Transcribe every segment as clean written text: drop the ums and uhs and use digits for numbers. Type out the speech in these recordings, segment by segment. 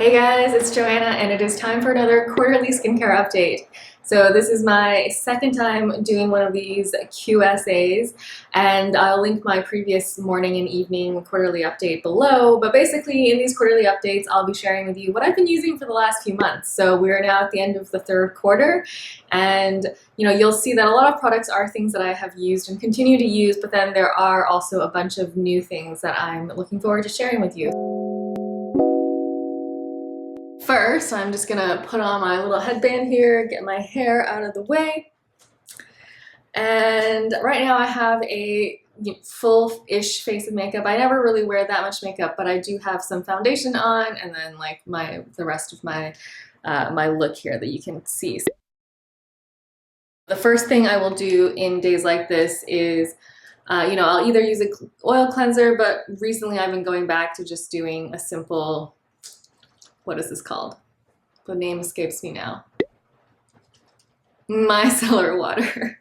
Hey guys, it's Joanna and it is time for another quarterly skincare update. So this is my second time doing one of these QSAs, and I'll link my previous morning and evening quarterly update below. But basically in these quarterly updates, I'll be sharing with you what I've been using for the last few months. So we're now at the end of the third quarter, and you'll see that a lot of products are things that I have used and continue to use, but then there are also a bunch of new things that I'm looking forward to sharing with you. First, I'm just gonna put on my little headband here, get my hair out of the way. And right now I have a full-ish face of makeup. I never really wear that much makeup, but I do have some foundation on, and then like the rest of my my look here that you can see. The first thing I will do in days like this is I'll either use an oil cleanser, but recently I've been going back to just doing a simple, what is this called? The name escapes me now. Micellar water.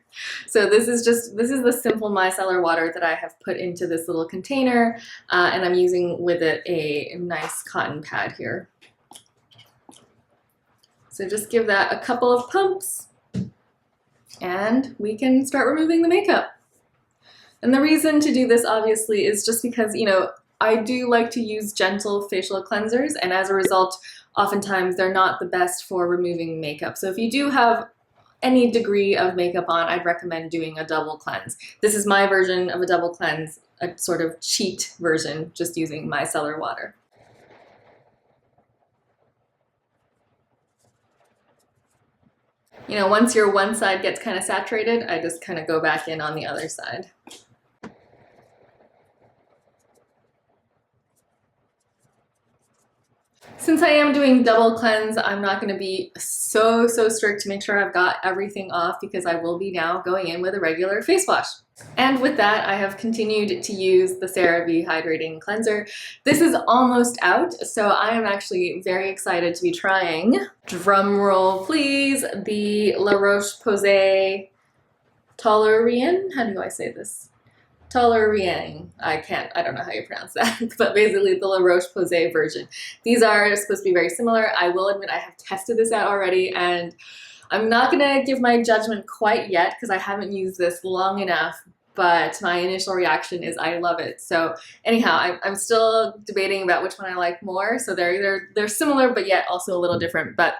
So this is the simple micellar water that I have put into this little container, and I'm using with it a nice cotton pad here. So just give that a couple of pumps and we can start removing the makeup. And the reason to do this obviously is just because, I do like to use gentle facial cleansers, and as a result, oftentimes they're not the best for removing makeup. So if you do have any degree of makeup on, I'd recommend doing a double cleanse. This is my version of a double cleanse, a sort of cheat version, just using micellar water. Once your one side gets kind of saturated, I just kind of go back in on the other side. Since I am doing double cleanse, I'm not going to be so strict to make sure I've got everything off, because I will be now going in with a regular face wash. And with that, I have continued to use the CeraVe Hydrating Cleanser. This is almost out, so I am actually very excited to be trying, drum roll please, the La Roche-Posay Toleriane. How do I say this? Toleriane. I don't know how you pronounce that, but basically the La Roche-Posay version. These are supposed to be very similar. I will admit I have tested this out already, and I'm not gonna give my judgment quite yet because I haven't used this long enough, but my initial reaction is I love it. So anyhow, I'm still debating about which one I like more. So they're similar, but yet also a little different. But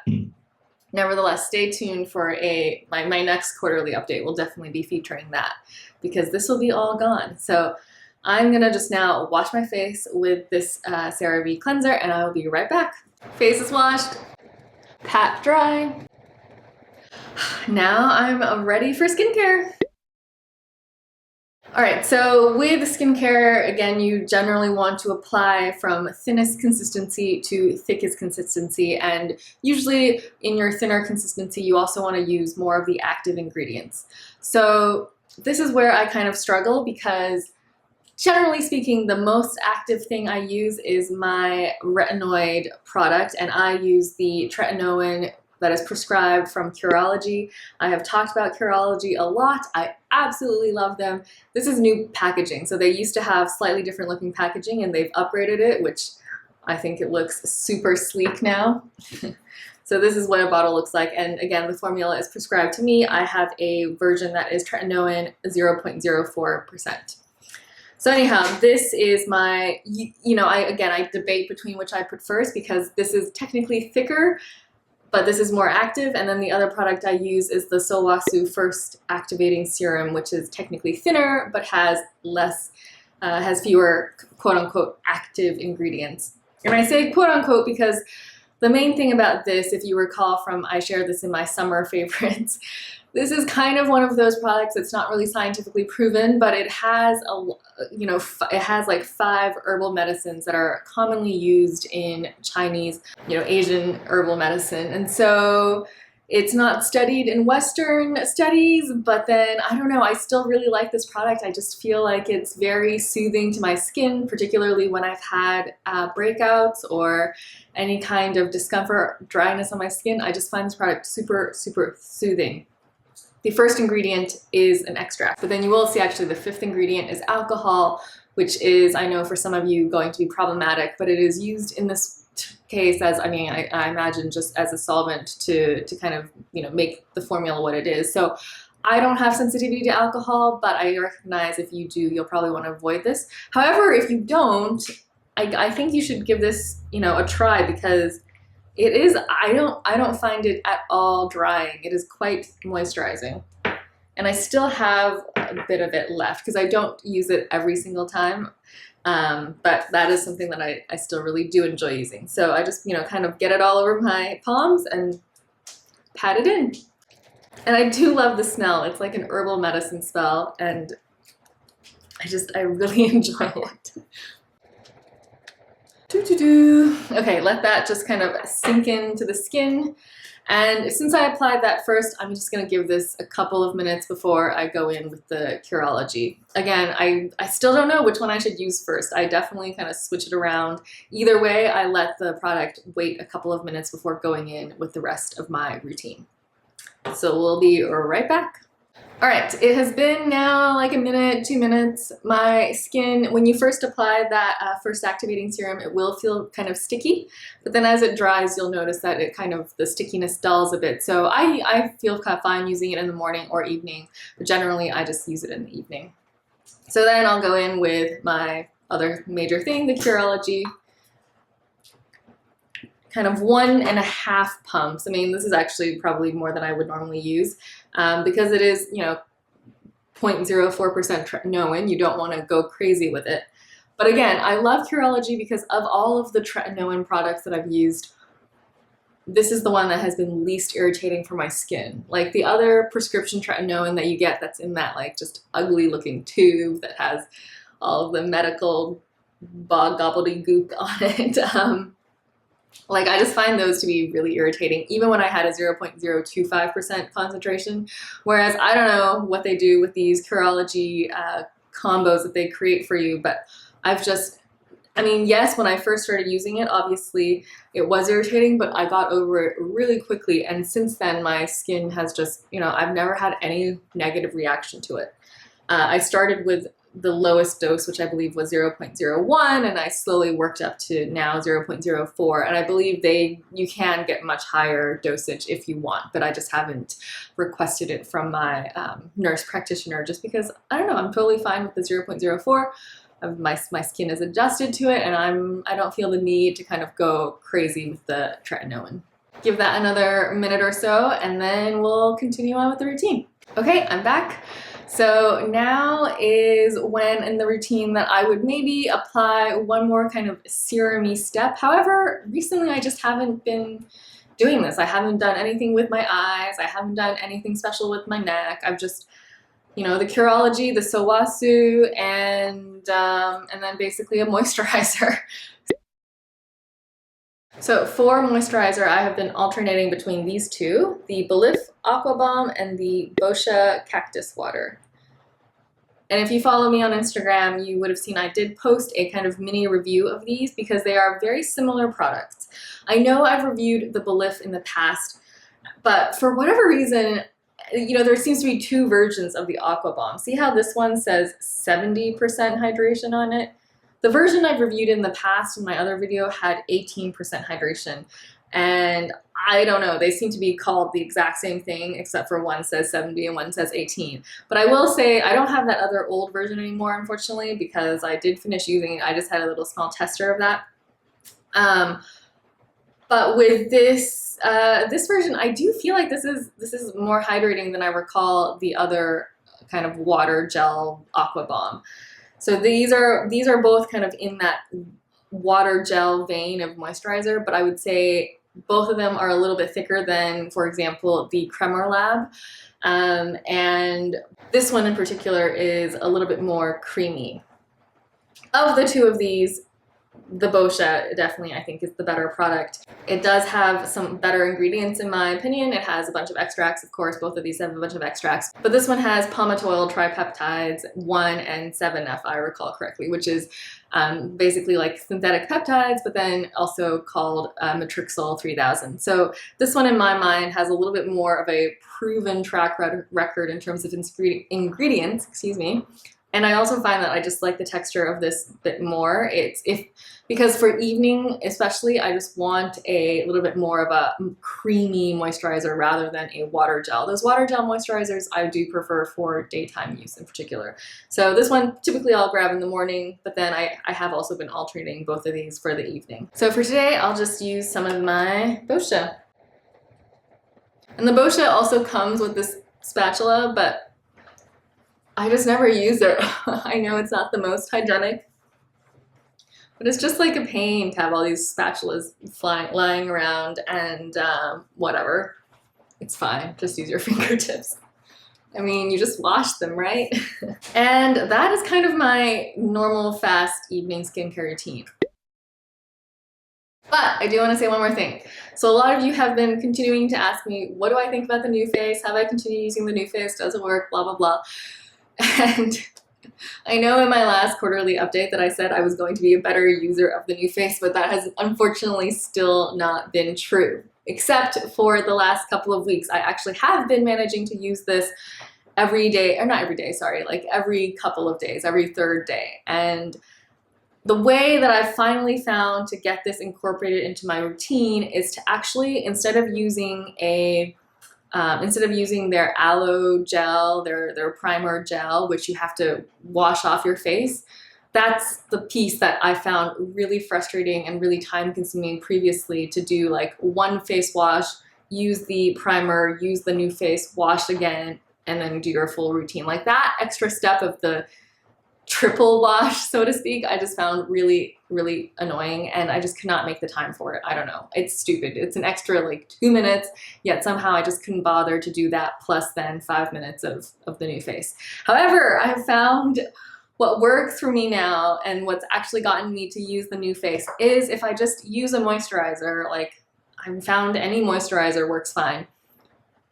nevertheless, stay tuned for my next quarterly update. Will definitely be featuring that, because this will be all gone. So I'm gonna just now wash my face with this CeraVe cleanser, and I will be right back. Face is washed, pat dry. Now I'm ready for skincare. All right, so with skincare, again, you generally want to apply from thinnest consistency to thickest consistency, and usually in your thinner consistency, you also want to use more of the active ingredients. So this is where I kind of struggle, because generally speaking, the most active thing I use is my retinoid product, and I use the tretinoin that is prescribed from Curology. I have talked about Curology a lot. I absolutely love them. This is new packaging. So they used to have slightly different looking packaging, and they've upgraded it, which I think it looks super sleek now. So this is what a bottle looks like. And again, the formula is prescribed to me. I have a version that is tretinoin 0.04%. So anyhow, this is my, I debate between which I put first, because this is technically thicker, but this is more active. And then the other product I use is the Solwasu First Activating Serum, which is technically thinner, but has fewer quote unquote active ingredients. And I say quote unquote because the main thing about this, if you recall from, I shared this in my summer favorites, this is kind of one of those products that's not really scientifically proven, but it has it has like 5 herbal medicines that are commonly used in Chinese, Asian herbal medicine. And so it's not studied in Western studies, but then I don't know, I still really like this product. I just feel like it's very soothing to my skin, particularly when I've had breakouts or any kind of discomfort, dryness on my skin. I just find this product super soothing. The first ingredient is an extract, but then you will see actually the 5th ingredient is alcohol, which is, I know for some of you, going to be problematic, but it is used in this case as, I mean, I imagine just as a solvent to kind of, you know, make the formula what it is. So I don't have sensitivity to alcohol, but I recognize if you do, you'll probably want to avoid this. However, if you don't, I think you should give this, you know, a try, because it is, I don't find it at all drying. It is quite moisturizing. And I still have a bit of it left because I don't use it every single time. But that is something that I still really do enjoy using. So I just, you know, kind of get it all over my palms and pat it in. And I do love the smell. It's like an herbal medicine smell, and I really enjoy it. Okay, let that just kind of sink into the skin. And since I applied that first, I'm just going to give this a couple of minutes before I go in with the Curology. Again, I still don't know which one I should use first. I definitely kind of switch it around. Either way, I let the product wait a couple of minutes before going in with the rest of my routine. So we'll be right back. All right, it has been now like a minute, 2 minutes. My skin, when you first apply that first activating serum, it will feel kind of sticky, but then as it dries, you'll notice that it kind of, the stickiness dulls a bit. So I feel kind of fine using it in the morning or evening, but generally I just use it in the evening. So then I'll go in with my other major thing, the Curology. Kind of 1.5 pumps. I mean, this is actually probably more than I would normally use because it is, you know, 0.04% tretinoin. You don't want to go crazy with it. But again, I love Curology because of all of the tretinoin products that I've used, this is the one that has been least irritating for my skin. Like the other prescription tretinoin that you get that's in that like just ugly looking tube that has all of the medical gobbledygook on it. Like I just find those to be really irritating, even when I had a 0.025% concentration. Whereas I don't know what they do with these Curology combos that they create for you, but I've just, I mean, yes, when I first started using it, obviously it was irritating, but I got over it really quickly. And since then, my skin has just, you know, I've never had any negative reaction to it. I started with the lowest dose, which I believe was 0.01, and I slowly worked up to now 0.04. And I believe you can get much higher dosage if you want, but I just haven't requested it from my nurse practitioner just because, I don't know, I'm totally fine with the 0.04. My skin is adjusted to it, and I don't feel the need to kind of go crazy with the tretinoin. Give that another minute or so, and then we'll continue on with the routine. Okay, I'm back. So now is when in the routine that I would maybe apply one more kind of serum-y step. However, recently I just haven't been doing this. I haven't done anything with my eyes. I haven't done anything special with my neck. I've just, you know, the Curology, the Sowasu, and then basically a moisturizer. So for moisturizer, I have been alternating between these two, the Belif Aqua Bomb and the Boscia Cactus Water. And if you follow me on Instagram, you would have seen I did post a kind of mini review of these because they are very similar products. I know I've reviewed the Belif in the past, but for whatever reason, you know, there seems to be two versions of the Aqua Bomb. See how this one says 70% hydration on it? The version I've reviewed in the past in my other video had 18% hydration, and I don't know, they seem to be called the exact same thing except for one says 70 and one says 18. But I will say I don't have that other old version anymore, unfortunately, because I did finish using it. I just had a little small tester of that. But with this this version, I do feel like this is more hydrating than I recall the other kind of water gel Aqua Bomb. So these are both kind of in that water gel vein of moisturizer, but I would say both of them are a little bit thicker than, for example, the Cremor Lab. And this one in particular is a little bit more creamy. Of the two of these, the Boscia definitely, I think, is the better product. It does have some better ingredients in my opinion. It has a bunch of extracts, of course, both of these have a bunch of extracts, but this one has palmitoyl tripeptides 1 and 7, if I recall correctly, which is basically like synthetic peptides, but then also called Matrixyl 3000. So this one in my mind has a little bit more of a proven track record in terms of ingredients, excuse me. And I also find that I just like the texture of this a bit more. Because for evening especially, I just want a little bit more of a creamy moisturizer rather than a water gel. Those water gel moisturizers I do prefer for daytime use in particular. So this one typically I'll grab in the morning, but then I have also been alternating both of these for the evening. So for today, I'll just use some of my Boscia. And the Boscia also comes with this spatula, but I just never use it. I know it's not the most hygienic, but it's just like a pain to have all these spatulas lying around and whatever. It's fine, just use your fingertips. I mean, you just wash them, right? And that is kind of my normal fast evening skincare routine. But I do want to say one more thing. So a lot of you have been continuing to ask me, what do I think about the Nuface? Have I continued using the Nuface? Does it work? Blah, blah, blah. And I know in my last quarterly update that I said I was going to be a better user of the Nuface, but that has unfortunately still not been true. Except for the last couple of weeks. I actually have been managing to use this every day, or not every day, sorry, like every couple of days, every third day. And the way that I've finally found to get this incorporated into my routine is to actually, instead of using their aloe gel, their primer gel, which you have to wash off your face, that's the piece that I found really frustrating and really time consuming previously, to do like one face wash, use the primer, use the Nuface, wash again, and then do your full routine. Like that extra step of the triple wash, so to speak, I just found really, really annoying, and I just could not make the time for it. I don't know. It's stupid. It's an extra like 2 minutes, yet somehow I just couldn't bother to do that plus then 5 minutes of the Nuface. However, I have found what works for me now, and what's actually gotten me to use the Nuface, is if I just use a moisturizer. Like, I've found any moisturizer works fine,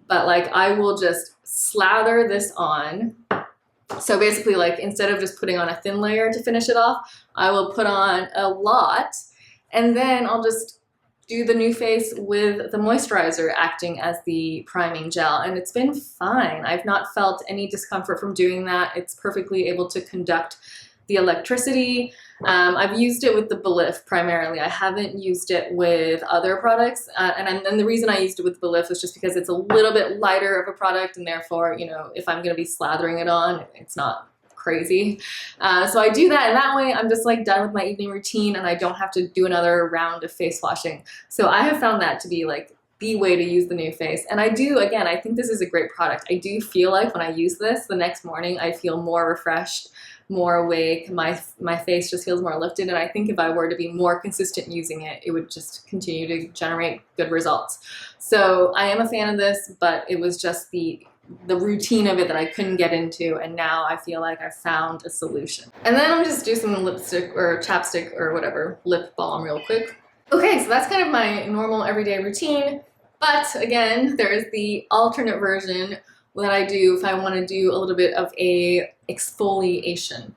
but like I will just slather this on. So basically, like, instead of just putting on a thin layer to finish it off, I will put on a lot, and then I'll just do the Nuface with the moisturizer acting as the priming gel, and it's been fine. I've not felt any discomfort from doing that. It's perfectly able to conduct the electricity. I've used it with the Belif primarily. I haven't used it with other products, and the reason I used it with Belif is just because it's a little bit lighter of a product, and therefore, you know, if I'm going to be slathering it on, it's not crazy. So I do that, and that way I'm just like done with my evening routine, and I don't have to do another round of face washing. So I have found that to be like the way to use the Nuface. And I do, again, I think this is a great product. I do feel like when I use this the next morning, I feel more refreshed, more awake, my face just feels more lifted, and I think if I were to be more consistent using it, it would just continue to generate good results. So I am a fan of this, but it was just the routine of it that I couldn't get into, and now I feel like I've found a solution. And then I'll just do some lipstick or chapstick or whatever, lip balm real quick. Okay, so that's kind of my normal everyday routine, but again, there's the alternate version that I do if I want to do a little bit of a exfoliation.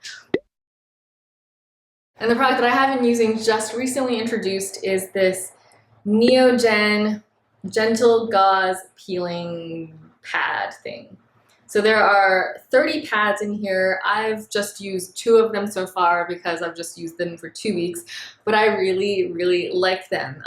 And the product that I have been using, just recently introduced, is this Neogen Gentle Gauze Peeling Pad thing. So there are 30 pads in here. I've just used 2 of them so far because I've just used them for 2 weeks, but I really, really like them.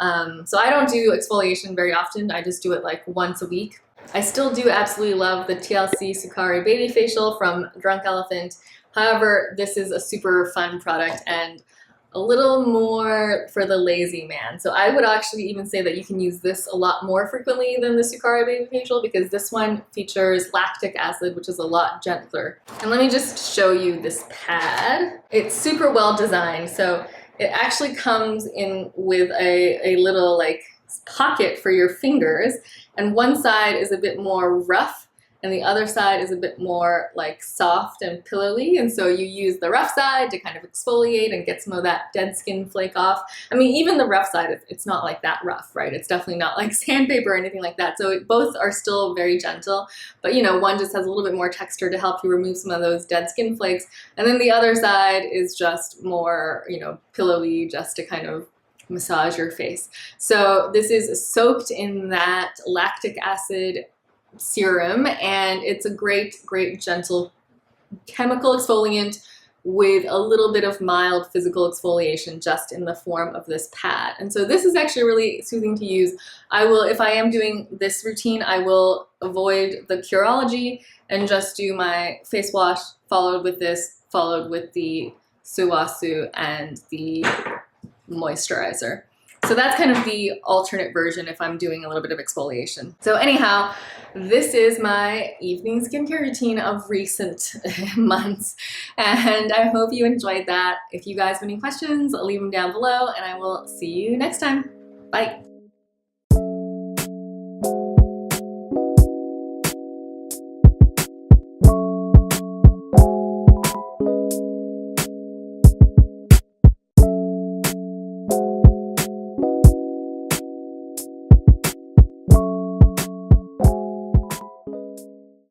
So I don't do exfoliation very often. I just do it like once a week. I still do absolutely love the TLC Sukari Baby Facial from Drunk Elephant. However, this is a super fun product and a little more for the lazy man. So I would actually even say that you can use this a lot more frequently than the Sukari Baby Facial, because this one features lactic acid, which is a lot gentler. And let me just show you this pad. It's super well designed. So it actually comes in with a little like pocket for your fingers, and one side is a bit more rough and the other side is a bit more like soft and pillowy, and so you use the rough side to kind of exfoliate and get some of that dead skin flake off. I mean, even the rough side, it's not like that rough, right? It's definitely not like sandpaper or anything like that, so both are still very gentle, but you know, one just has a little bit more texture to help you remove some of those dead skin flakes, and then the other side is just more, you know, pillowy, just to kind of massage your face. So this is soaked in that lactic acid serum, and it's a great, great gentle chemical exfoliant with a little bit of mild physical exfoliation just in the form of this pad. And so this is actually really soothing to use. I will, if I am doing this routine, I will avoid the Curology and just do my face wash followed with this, followed with the Suwasu and the moisturizer. So that's kind of the alternate version if I'm doing a little bit of exfoliation. So anyhow, this is my evening skincare routine of recent months, and I hope you enjoyed that. If you guys have any questions, leave them down below, and I will see you next time. Bye.